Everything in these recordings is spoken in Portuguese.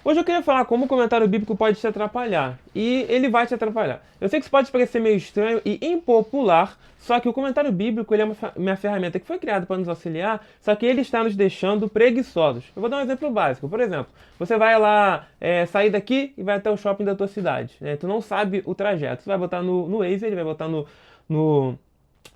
Hoje eu queria falar como o comentário bíblico pode te atrapalhar. E ele vai te atrapalhar. Eu sei que isso pode parecer meio estranho e impopular, só que o comentário bíblico ele é uma ferramenta que foi criada para nos auxiliar, só que ele está nos deixando preguiçosos. Eu vou dar um exemplo básico. Por exemplo, você vai lá sair daqui e vai até o shopping da tua cidade. Tu não sabe o trajeto. Você vai botar no Waze, ele vai botar no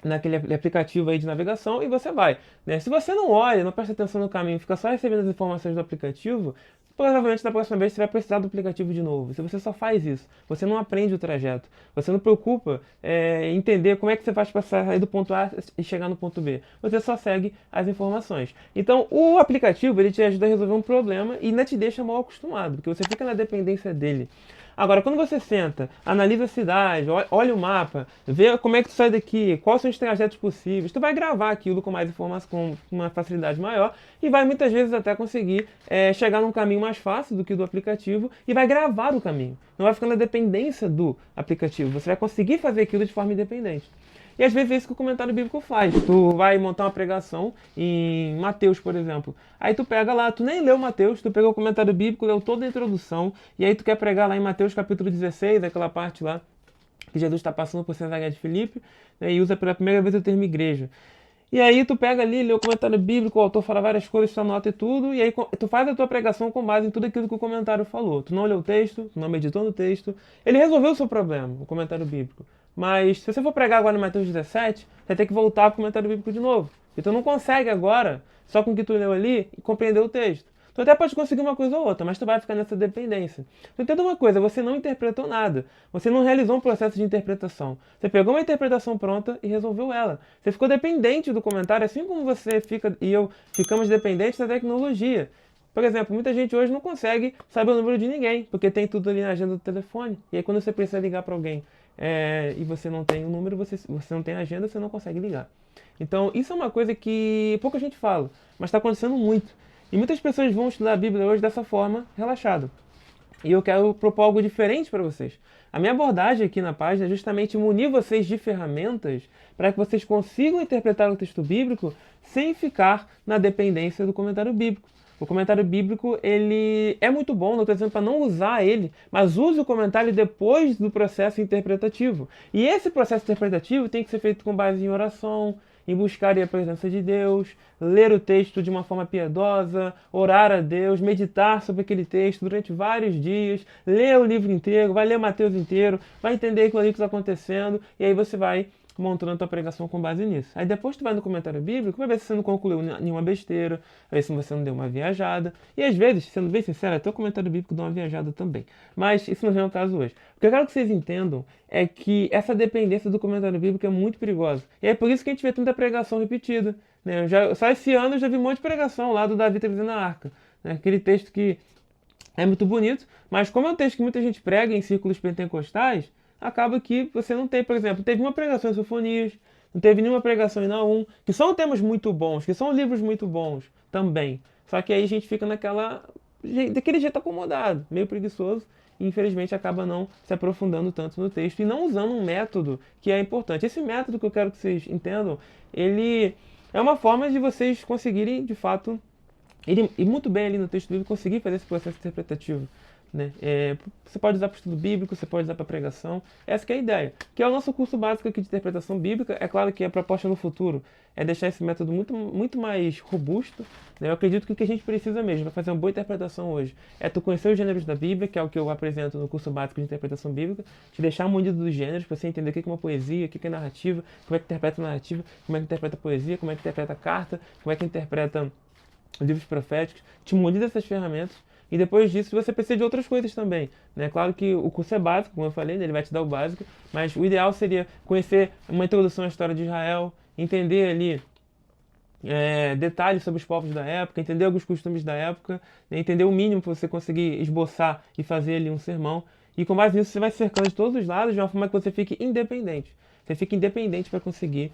naquele aplicativo aí de navegação e você vai, né? Se você não olha, não presta atenção no caminho, fica só recebendo as informações do aplicativo, provavelmente da próxima vez você vai precisar do aplicativo de novo. Se você só faz isso, você não aprende o trajeto, você não preocupa em entender como é que você faz para sair do ponto A e chegar no ponto B. Você só segue as informações. Então, o aplicativo ele te ajuda a resolver um problema e ainda te deixa mal acostumado, porque você fica na dependência dele. Agora, quando você senta, analisa a cidade, olha o mapa, vê como é que tu sai daqui, quais são os trajetos possíveis, tu vai gravar aquilo com mais informação, com uma facilidade maior e vai muitas vezes até conseguir chegar num caminho mais fácil do que do aplicativo e vai gravar o caminho. Não vai ficar na dependência do aplicativo, você vai conseguir fazer aquilo de forma independente. E às vezes é isso que o comentário bíblico faz. Tu vai montar uma pregação em Mateus, por exemplo. Aí tu pega lá, tu nem leu Mateus, tu pegou o comentário bíblico, leu toda a introdução, e aí tu quer pregar lá em Mateus capítulo 16, aquela parte lá que Jesus está passando por Cesareia de Filipe, né, e usa pela primeira vez o termo igreja. E aí tu pega ali, lê o comentário bíblico, o autor fala várias coisas, tu anota e tudo, e aí tu faz a tua pregação com base em tudo aquilo que o comentário falou. Tu não leu o texto, tu não meditou no texto. Ele resolveu o seu problema, o comentário bíblico. Mas se você for pregar agora em Mateus 17, você vai ter que voltar para o comentário bíblico de novo. E tu não consegue agora, só com o que tu leu ali, compreender o texto. Tu até pode conseguir uma coisa ou outra, mas tu vai ficar nessa dependência. Tu entenda uma coisa, você não interpretou nada. Você não realizou um processo de interpretação. Você pegou uma interpretação pronta e resolveu ela. Você ficou dependente do comentário, assim como você fica e eu ficamos dependentes da tecnologia. Por exemplo, muita gente hoje não consegue saber o número de ninguém, porque tem tudo ali na agenda do telefone. E aí quando você precisa ligar para alguém e você não tem o número, você não tem a agenda, você não consegue ligar. Então, isso é uma coisa que pouca gente fala, mas está acontecendo muito. E muitas pessoas vão estudar a Bíblia hoje dessa forma, relaxado. E eu quero propor algo diferente para vocês. A minha abordagem aqui na página é justamente munir vocês de ferramentas para que vocês consigam interpretar o texto bíblico sem ficar na dependência do comentário bíblico. O comentário bíblico, ele é muito bom, não estou dizendo para não usar ele, mas use o comentário depois do processo interpretativo. E esse processo interpretativo tem que ser feito com base em oração, em buscar a presença de Deus, ler o texto de uma forma piedosa, orar a Deus, meditar sobre aquele texto durante vários dias, ler o livro inteiro, vai ler Mateus inteiro, vai entender aquilo ali que está acontecendo, e aí você vai montando a tua pregação com base nisso. Aí depois tu vai no comentário bíblico, vai ver se você não concluiu nenhuma besteira, vai ver se você não deu uma viajada. E às vezes, sendo bem sincero, até o comentário bíblico dá uma viajada também. Mas isso não vem ao caso hoje. O que eu quero que vocês entendam é que essa dependência do comentário bíblico é muito perigosa. E é por isso que a gente vê tanta pregação repetida. Né? Só esse ano eu já vi um monte de pregação lá do Davi trazendo a arca. Né? Aquele texto que é muito bonito, mas como é um texto que muita gente prega em círculos pentecostais, acaba que você não tem, por exemplo, teve uma pregação em Sofonias, não teve nenhuma pregação em Naum, que são temas muito bons, que são livros muito bons também. Só que aí a gente fica daquele jeito acomodado, meio preguiçoso, e infelizmente acaba não se aprofundando tanto no texto e não usando um método que é importante. Esse método que eu quero que vocês entendam, ele é uma forma de vocês conseguirem, de fato, ir muito bem ali no texto bíblico, conseguir fazer esse processo interpretativo. Né? Você pode usar para o estudo bíblico, você pode usar para pregação. Essa que é a ideia. Que é o nosso curso básico aqui de interpretação bíblica. É claro que a proposta no futuro é deixar esse método muito, muito mais robusto. Né? Eu acredito que o que a gente precisa mesmo para fazer uma boa interpretação hoje é tu conhecer os gêneros da Bíblia, que é o que eu apresento no curso básico de interpretação bíblica, te deixar munido dos gêneros para você entender o que é uma poesia, o que é narrativa, como é que interpreta narrativa, como é que interpreta poesia, como é que interpreta carta, como é que interpreta livros proféticos, te munir dessas ferramentas. E depois disso você precisa de outras coisas também. Né? Claro que o curso é básico, como eu falei, né? Ele vai te dar o básico, mas o ideal seria conhecer uma introdução à história de Israel, entender ali detalhes sobre os povos da época, entender alguns costumes da época, né? Entender o mínimo para você conseguir esboçar e fazer ali um sermão. E com base nisso você vai cercando de todos os lados de uma forma que você fique independente. Você fica independente para conseguir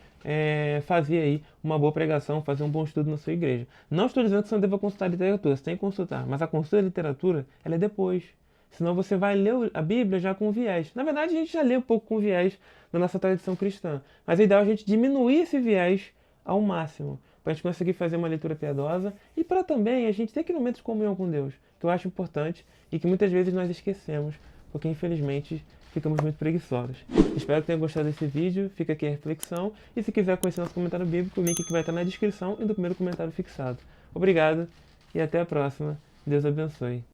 fazer aí uma boa pregação, fazer um bom estudo na sua igreja. Não estou dizendo que você não deva consultar literatura, você tem que consultar, mas a consulta da literatura, ela é depois. Senão você vai ler a Bíblia já com viés. Na verdade, a gente já lê um pouco com viés na nossa tradição cristã, mas é ideal a gente diminuir esse viés ao máximo. para a gente conseguir fazer uma leitura piedosa e para também a gente ter aquele momento de comunhão com Deus, que eu acho importante e que muitas vezes nós esquecemos, porque infelizmente ficamos muito preguiçosos. Espero que tenham gostado desse vídeo, fica aqui a reflexão, e se quiser conhecer nosso comentário bíblico, o link que vai estar na descrição e no primeiro comentário fixado. Obrigado e até a próxima. Deus abençoe.